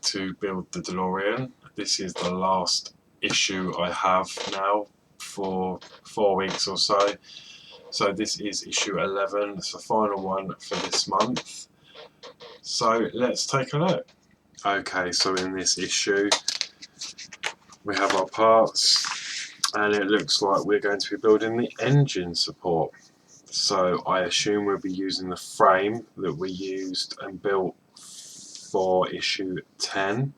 to build the DeLorean. This is the last issue I have now for 4 weeks or so. So this is issue 11, it's the final one for this month. So let's take a look. Okay, so in this issue we have our parts, and it looks like we're going to be building the engine support. So I assume we'll be using the frame that we used and built for issue 10.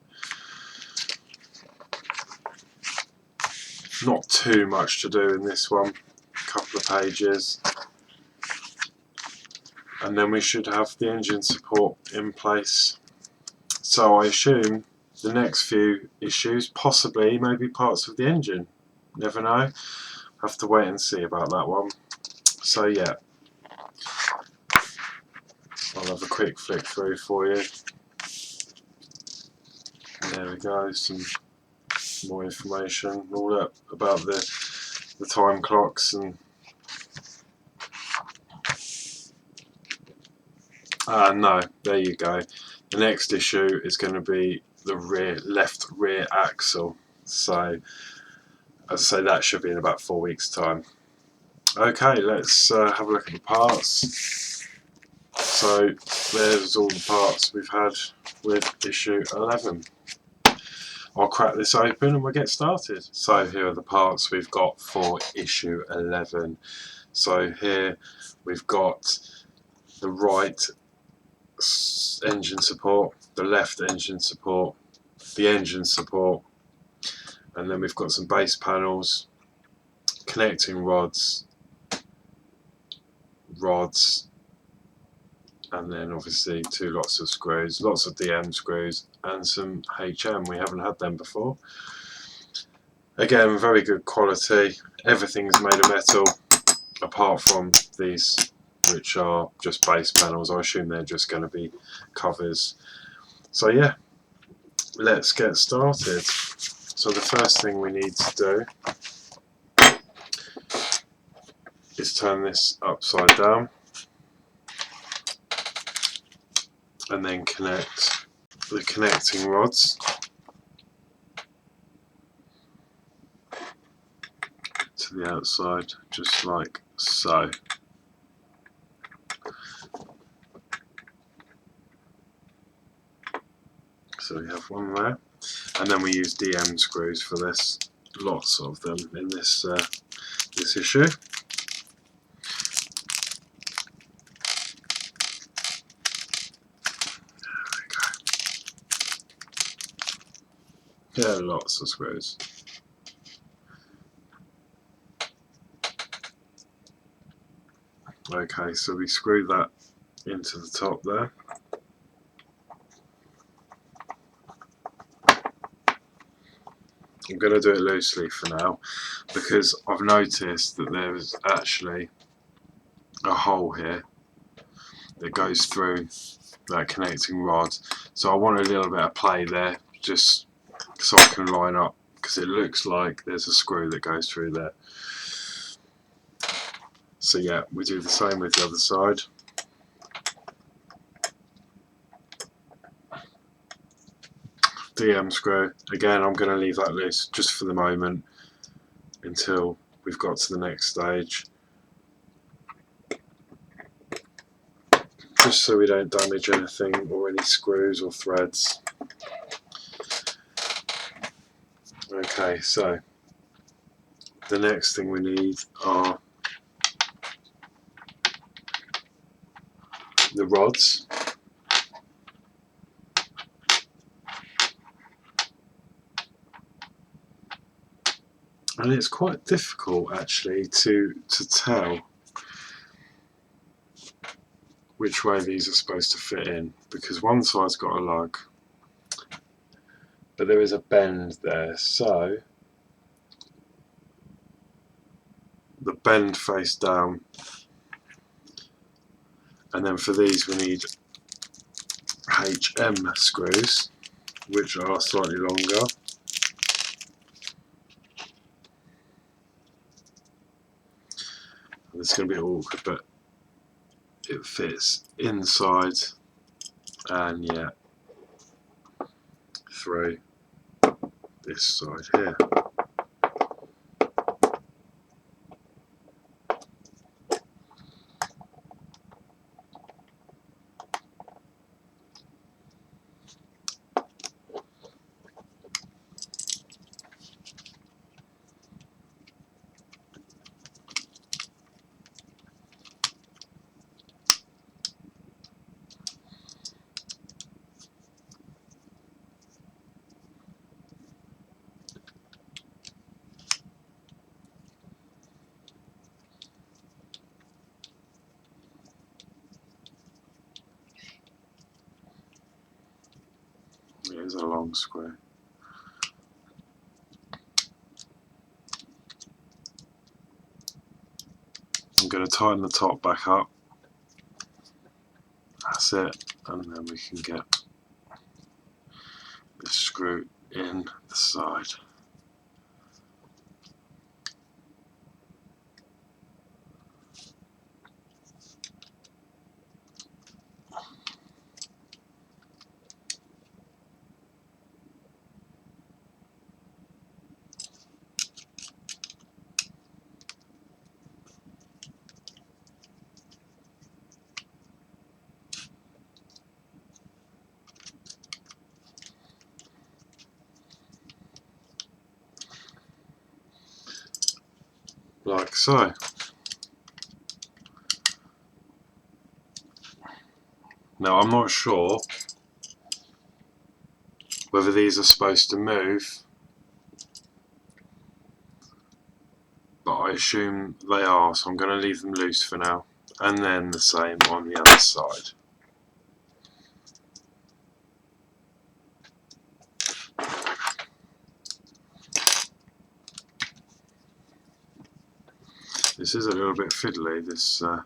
Not too much to do in this one, a couple of pages, and then we should have the engine support in place. So I assume the next few issues, possibly maybe parts of the engine, never know, have to wait and see about that one. So yeah, I'll have a quick flick through for you. There we go, some more information, all that about the time clocks and no, there you go. The next issue is going to be the left rear axle. So as I say, that should be in about 4 weeks time. Okay, let's have a look at the parts. So there's all the parts we've had with issue 11. I'll crack this open and we'll get started. So here are the parts we've got for issue 11. So here we've got the right engine support, the left engine support, the engine support, and then we've got some base panels, connecting rods, and then obviously two lots of screws, lots of DM screws, and some HM. We haven't had them before. Again, very good quality. Everything is made of metal apart from these, which are just base panels. I assume they're just going to be covers. So yeah, let's get started. So the first thing we need to do is turn this upside down and then connect the connecting rods to the outside, just like so. So we have one there, and then we use DM screws for this. Lots of them in this this issue. Yeah, lots of screws. Okay, so we screw that into the top there. I'm going to do it loosely for now because I've noticed that there is actually a hole here that goes through that connecting rod. So I want a little bit of play there, just so I can line up, because it looks like there's a screw that goes through there. So yeah, we do the same with the other side. DM screw, again I'm going to leave that loose just for the moment until we've got to the next stage, just so we don't damage anything or any screws or threads. Okay, so the next thing we need are the rods. And it's quite difficult actually to tell which way these are supposed to fit in, because one side's got a lug but there is a bend there, so the bend face down, and then for these we need HM screws which are slightly longer. It's going to be awkward, but it fits inside, and yeah, through this side here. Here's a long screw. I'm going to tighten the top back up. That's it, and then we can get this screw in the side. Like so. Now I'm not sure whether these are supposed to move, but I assume they are, so I'm going to leave them loose for now, and then the same on the other side. This is a little bit fiddly, this so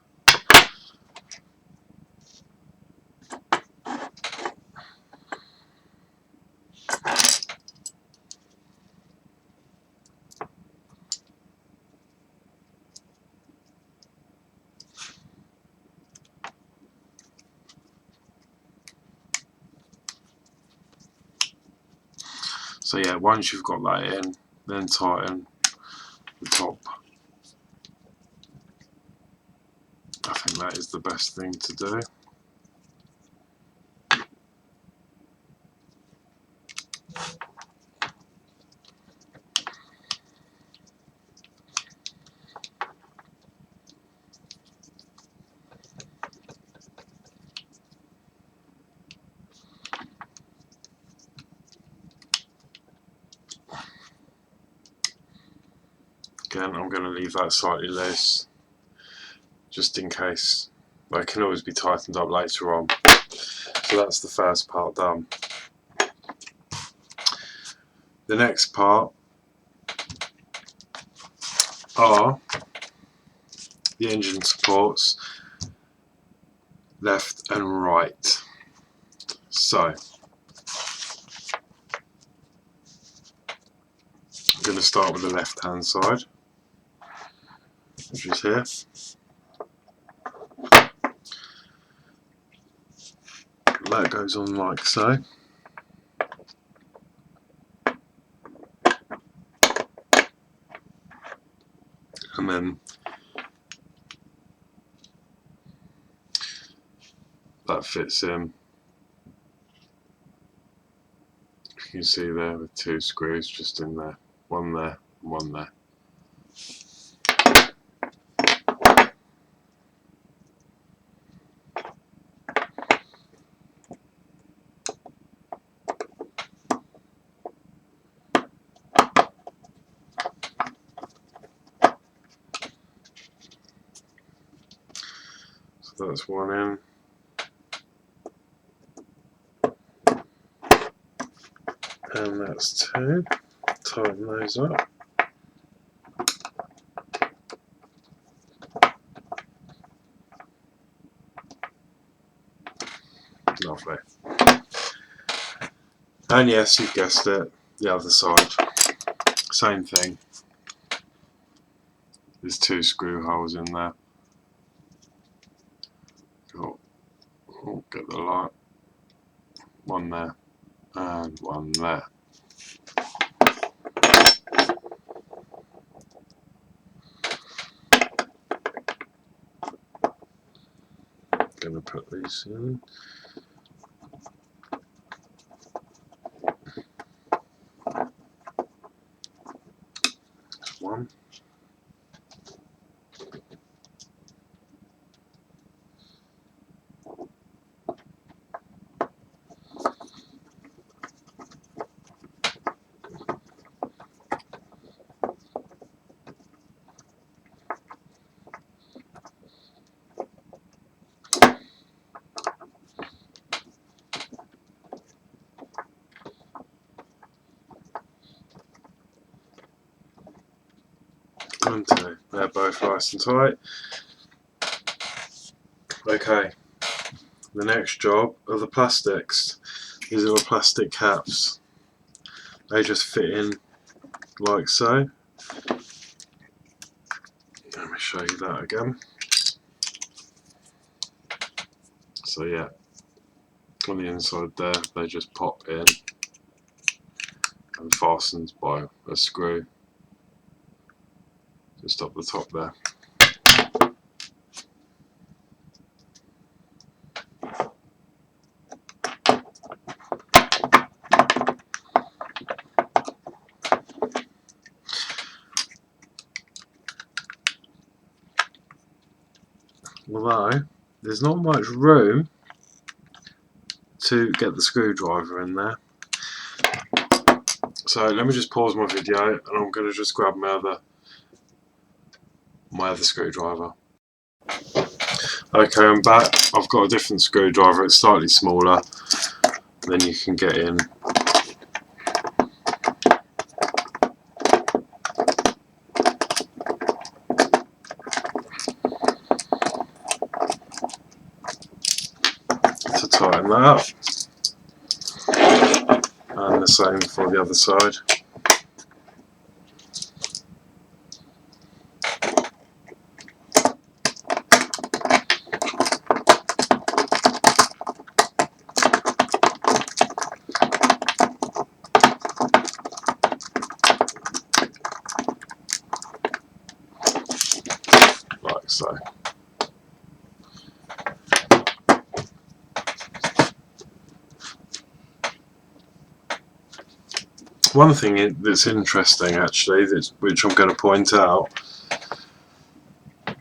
yeah, once you've got that in, then tighten the top. I think that is the best thing to do. Again, I'm going to leave that slightly loose, just in case. They can always be tightened up later on. So that's the first part done. The next part are the engine supports, left and right. So I'm going to start with the left hand side, which is here. That goes on like so. And then that fits in. You can see there with two screws just in there. One there, and one there. So that's one in. And that's two. Tighten those up. Lovely. And yes, you've guessed it, the other side. Same thing. There's two screw holes in there. Oh, get the light. One there, and one there. Going to put these in. One. And two. They're both nice and tight. Okay, the next job are the plastics. These are the plastic caps. They just fit in like so. Let me show you that again. So yeah, on the inside there, they just pop in and fastened by a screw just up the top there. Although there's not much room to get the screwdriver in there, so let me just pause my video and I'm going to just grab my other screwdriver. Okay, I'm back. I've got a different screwdriver. It's slightly smaller, then you can get in. To tighten that up, and the same for the other side. Like so. One thing that's interesting actually, which I'm going to point out,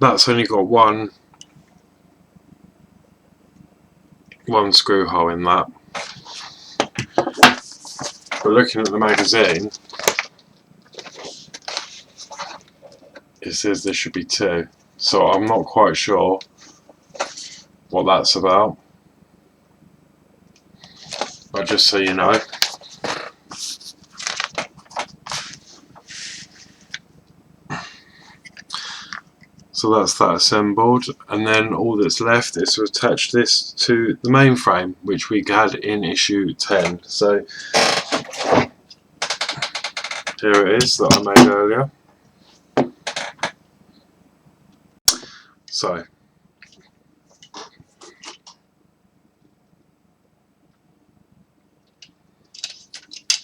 that's only got one screw hole in that. But looking at the magazine, it says there should be two. So I'm not quite sure what that's about. But just so you know. So that's that assembled, and then all that's left is to attach this to the mainframe, which we had in issue 10. So here it is that I made earlier. So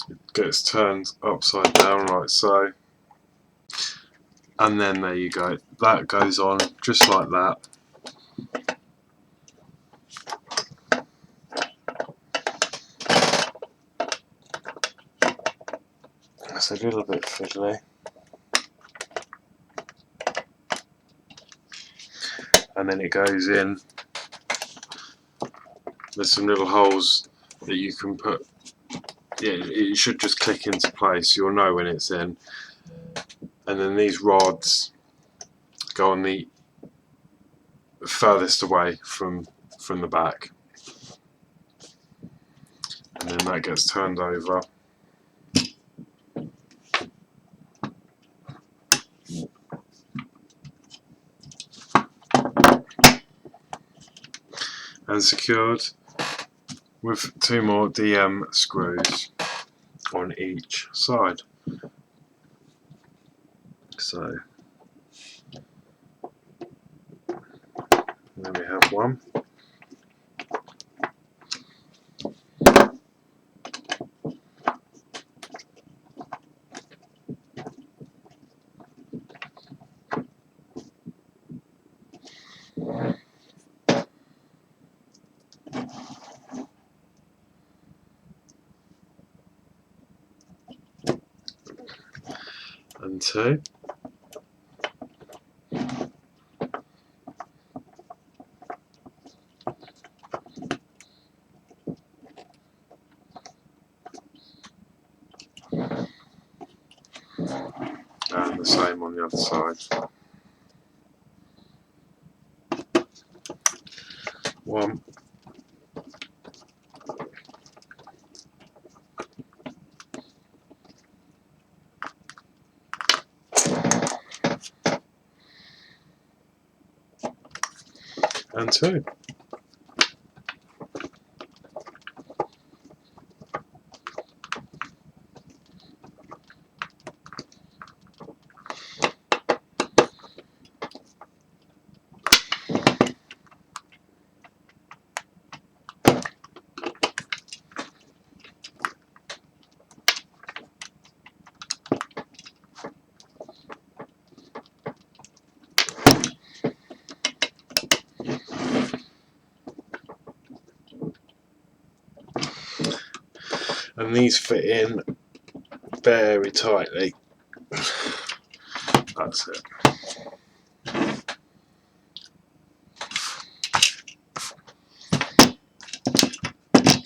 it gets turned upside down like so, and then there you go. That goes on just like that. It's a little bit fiddly. And then it goes in. There's some little holes that you can put. Yeah, it should just click into place. You'll know when it's in. And then these rods go on the furthest away from the back. And then that gets turned over. And secured with two more DM screws on each side. So then we have one. and 2. And the same on the other side. 1. And 2. And these fit in very tightly. That's it.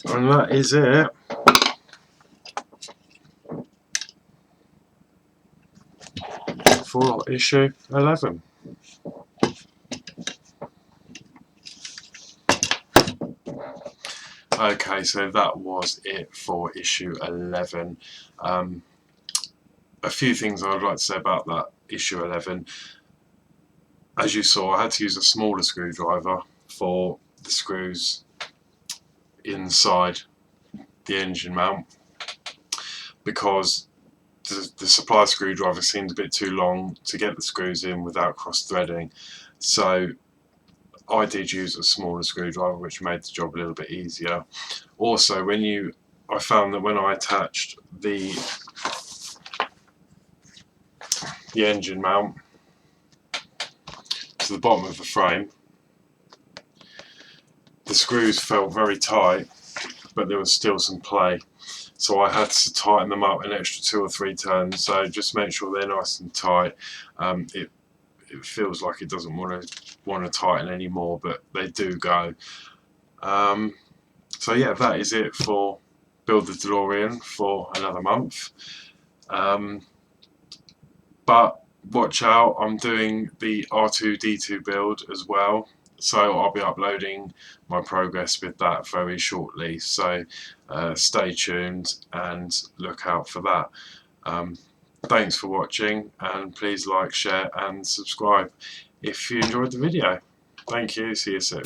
And that is it for issue 11. Okay, so that was it for issue 11. A few things I would like to say about that issue 11. As you saw, I had to use a smaller screwdriver for the screws inside the engine mount because the supply screwdriver seemed a bit too long to get the screws in without cross threading. So I did use a smaller screwdriver, which made the job a little bit easier. Also, I found that when I attached the engine mount to the bottom of the frame, the screws felt very tight, but there was still some play. So I had to tighten them up an extra 2 or 3 turns. So just make sure they're nice and tight. It feels like it doesn't want to tighten anymore, but they do go. So yeah, that is it for Build the DeLorean for another month. But watch out, I'm doing the R2-D2 build as well, so I'll be uploading my progress with that very shortly, so stay tuned and look out for that. Thanks for watching, and please like, share and subscribe if you enjoyed the video. Thank you, see you soon.